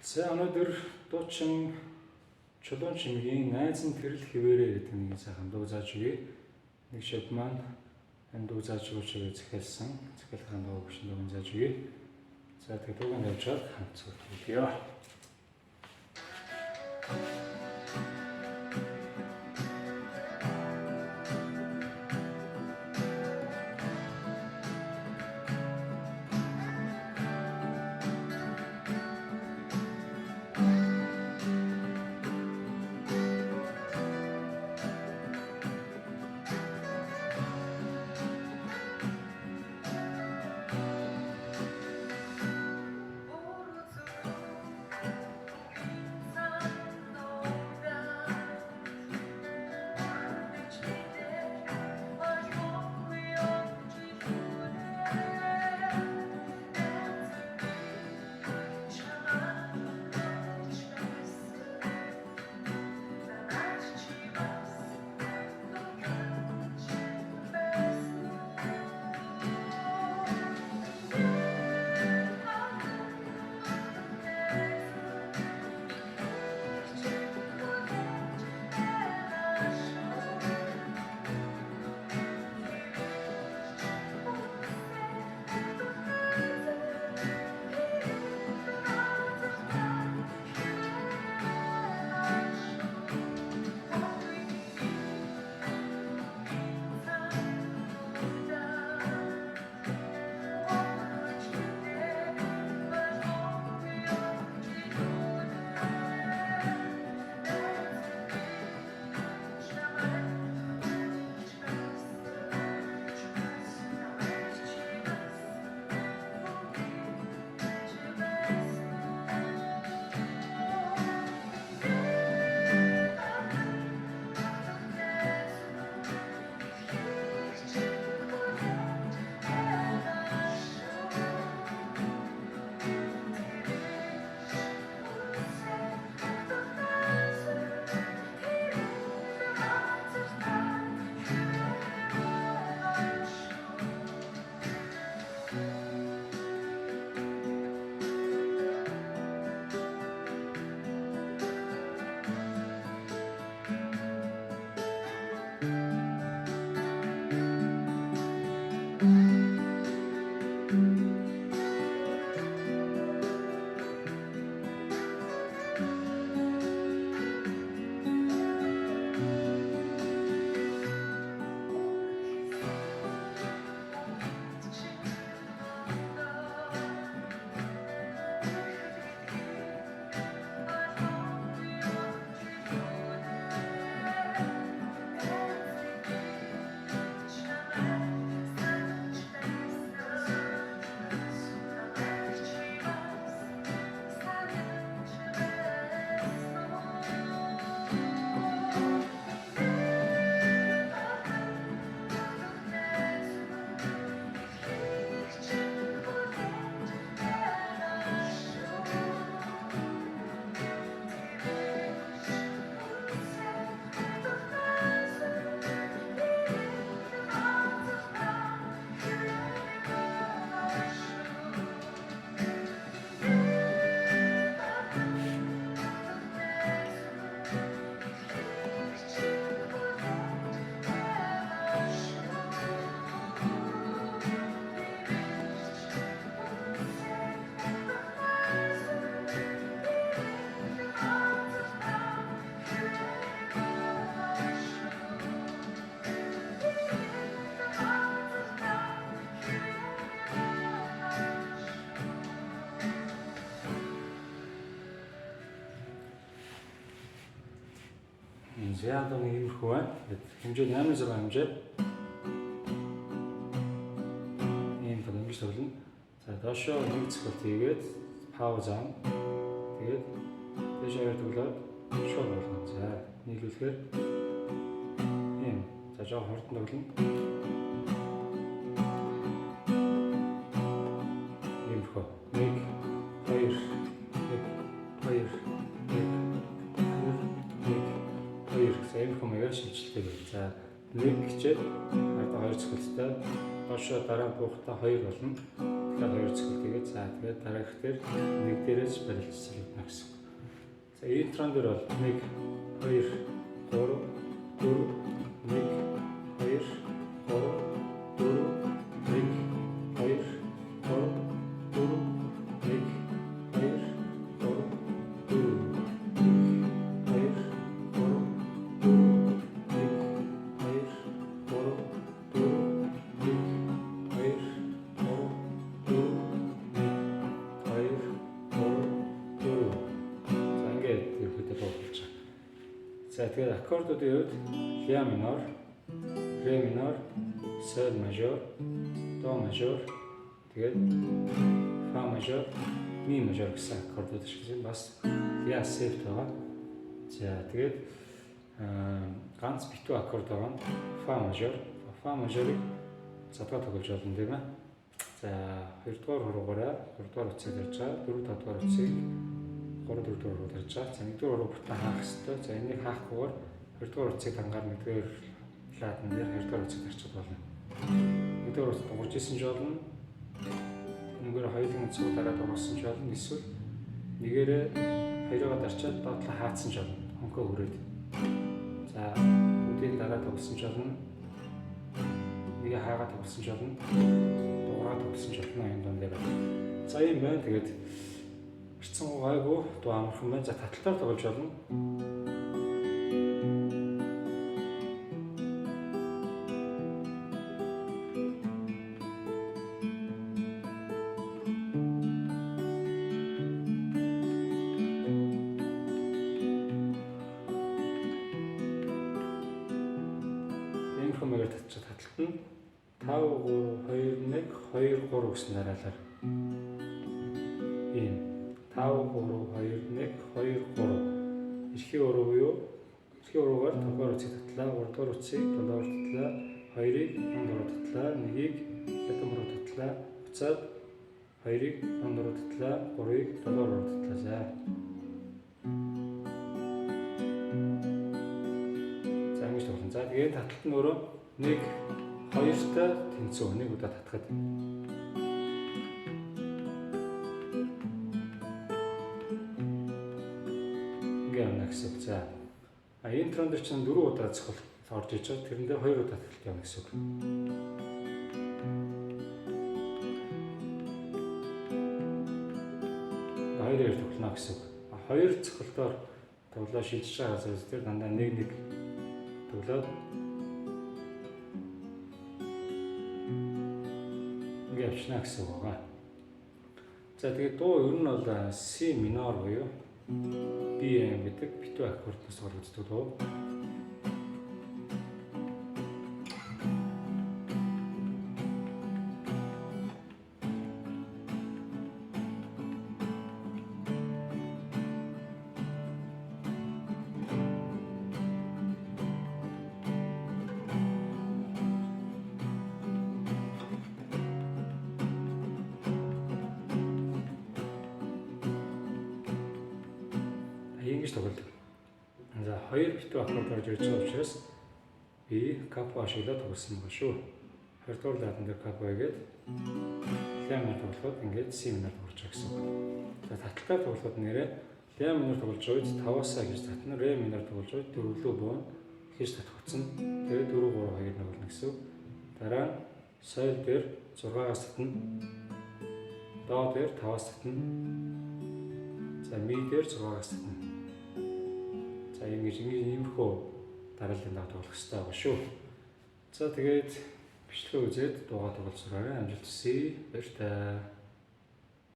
За өнөөдөр дуучин Чулуун чимгийн найз нь тэрл хിവэрэ гэдэг нэг сайхан дуу зааж өгье. Нэг шив маань энэ дуу зааж өгөөч захиалсан. Захиалгын дуу биш дуу зааж өгье. За тэгээд дууг нь явуулаад хамт зүтгэе. Зяадан иймэрхүү байна. Хэмжээ 8-6 хэмжээ. Ийм ингэж тоглоно. За доошоо нэг цогт хийгээд пауз аав. Тэгээд дэшээр тоглоод шууд болгоно. За нийлүүлэхээр ийм. За жоо хурдан тоглоно. Иймэрхүү. 1 2 1 2 ийм хүмүүс шилжилттэй байна. За нэг хичээл одоо 2 цогцтой доошоо дараа буухтаа 2 болно. дахиад 2 цохилт хийгээд за тэгээд дараагийнх дээр нэг дээрээс барилж сэлгэнэ гэсэн. За интрон дээр бол 1 2 3 4 1 2 3 4 1 2 3 4 1 2 3 За тэгээд аккордуудын хувьд ля минор, ре минор, соль мажор, до мажор, тэгээд фа мажор, ми мажор гэсэн аккордууд шиг бас ля септ байгаа. За тэгээд ганц битүү аккорд байгаа нь фа мажор. Фа мажорыг задгаа тоглож болно тийм ээ. За 2 дугаар хуруугаараа 3 дугаар утсыг дарж байгаа, 4 5 дугаар утсыг 3 4 дугаар дарж байгаа. За 1 дугаар хүртэл хаах хэрэгтэй. За энийг хаахгүйгээр 2 дугаар утсыг дангаар 1 дугаар лаадн дээр 2 дугаар утсыг дарчих болно. 1 дугаар утсыг дуурж исэн ч болно. Нэгээрээ хоёулын утсыг дараа дуурсан ч болно. Эсвэл нэгээрээ хоёроо дарчаад доотлоо хаацсан ч болно. Хонхоо хүрээд. За бүгдийг дараа дуурсан ч болно. Нэгэ хаагаад дуурсан ч болно. Дуураад дуурсан ч болно энэ донд дээр. За юм байна. Тэгээд ирцэн гайгүй дуу амархан байна. За таталтаар тоглож болно. Хэмээр татчих таталт нь 5 3 2 1 2 3 гэсэн дараалал. Ийм 5 3 2 1 2 3 эрхийн уруу буюу эрхийн уруугаар 5 дугаар утсыг татлаа, 3 дугаар утсыг 7 дугаар татлаа, 2-ыг 5 дугаар татлаа, 1-ийг 7 дугаар татлаа, буцаад 2-ыг 5 дугаар татлаа, 3-ыг 7 дугаар татлаа. За ингэж тоглоно. За тэгээд таталт нь өөрөө 1 2-тай тэнцүү нэг удаа татахад гэсэн. За энэ трон дээр чинь 4 удаа цохол орж иж байгаа. Тэрэндээ 2 удаа таталт явна гэсэн үг. Хоёроор тоглоно гэсэн үг. 2 цохолтоор тоглоо шилжиж байгаа зүйлс дээр дандаа 1 тоглоод ингээд явчихна гэсэн үг байгаа. За тэгээд дуу ер нь бол C минор буюу BM гэдэг битүү аккордоос гаргагддаг дуу. Ингэж тоглодог. За хоёр битүү аккорд орж ирж байгаа учраас би капо ашиглаад тоглосон байгаа шүү. 2 дугаар лаадан дээр капо хийгээд ля минор тоглоход ингээд C минор тоглож байгаа гэсэн. За таталтаар тоглоход нэрээ ля минор тоглож байгаа үед 5-аас гэж татна, ре минор тоглож байгаа 4-лөө буун хийж татгцсан. Тэгээд 4 3 2 тоглоно гэсэн. Дараа нь соль дээр 6-аас татна. До дээр 5-аас татна. За ми дээр 6-аас татна. За ингэж иймэрхүү дарааллын дагуу тоглох хэрэгтэй байгаа шүү. За тэгээд бичлэгээ үзээд дуугаа тоглож сураарай. Амжилт хүсье. Баярлалаа.